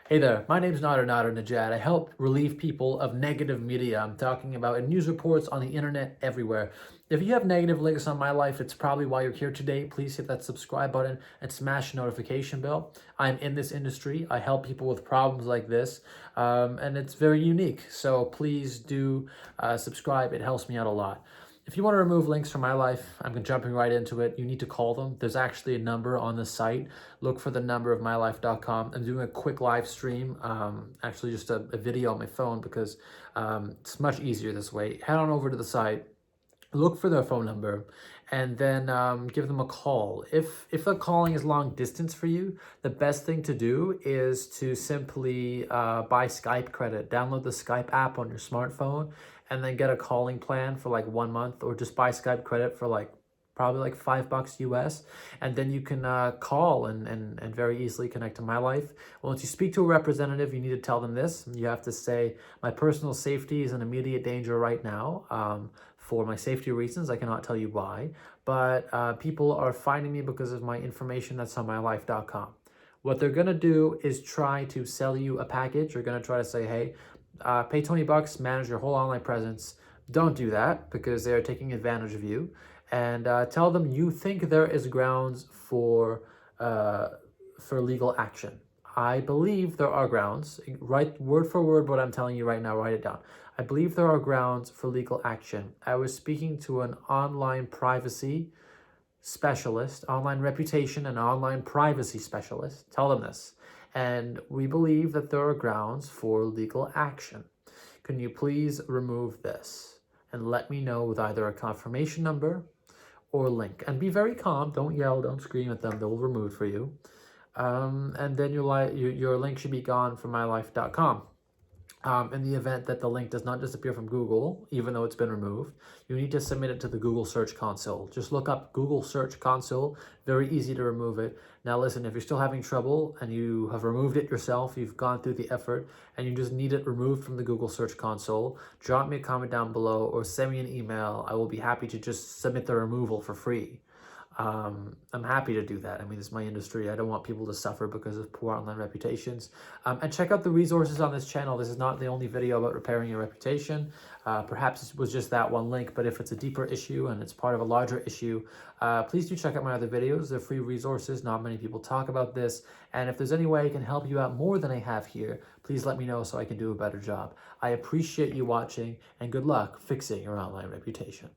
Hey there, my name's Nadernejad. I help relieve people of negative media. I'm talking about in news reports on the internet everywhere. If you have negative links on my life, it's probably why you're here today. Please hit that subscribe button and smash the notification bell. I'm in this industry. I help people with problems like this, and it's very unique. So please do subscribe. It helps me out a lot. If you want to remove links from my life, I'm jumping right into it. You need to call them. There's actually a number on the site. Look for the number of mylife.com. I'm doing a quick live stream, actually just a video on my phone because it's much easier this way. Head on over to the site, look for their phone number, and then give them a call. If the calling is long distance for you, the best thing to do is to simply buy Skype credit. Download the Skype app on your smartphone and then get a calling plan for like 1 month, or just buy Skype credit for like probably like $5 US, and then you can call and very easily connect to My Life. Once you speak to a representative, you need to tell them this. You have to say, my personal safety is in immediate danger right now. For my safety reasons, I cannot tell you why, but people are finding me because of my information that's on mylife.com. What they're gonna do is try to sell you a package. They're gonna try to say, hey, pay $20, manage your whole online presence. Don't do that because they're taking advantage of you. And tell them you think there is grounds for legal action. I believe there are grounds. Write word for word what I'm telling you right now. Write it down. I believe there are grounds for legal action. I was speaking to an online privacy specialist, online reputation and online privacy specialist. Tell them this. And we believe that there are grounds for legal action. Can you please remove this? And let me know with either a confirmation number or link. And be very calm. Don't yell. Don't scream at them. They'll remove it for you. And then your link should be gone from mylife.com. In the event that the link does not disappear from Google, even though it's been removed, you need to submit it to the Google Search Console. Just look up Google Search Console. Very easy to remove it. Now listen, if you're still having trouble and you have removed it yourself, you've gone through the effort, and you just need it removed from the Google Search Console, drop me a comment down below or send me an email. I will be happy to just submit the removal for free. I'm happy to do that. I mean, it's my industry. I don't want people to suffer because of poor online reputations. And check out the resources on this channel. This is not the only video about repairing your reputation. Perhaps it was just that one link, but if it's a deeper issue and it's part of a larger issue, please do check out my other videos. They're free resources. Not many people talk about this. And if there's any way I can help you out more than I have here, please let me know so I can do a better job. I appreciate you watching, and good luck fixing your online reputation.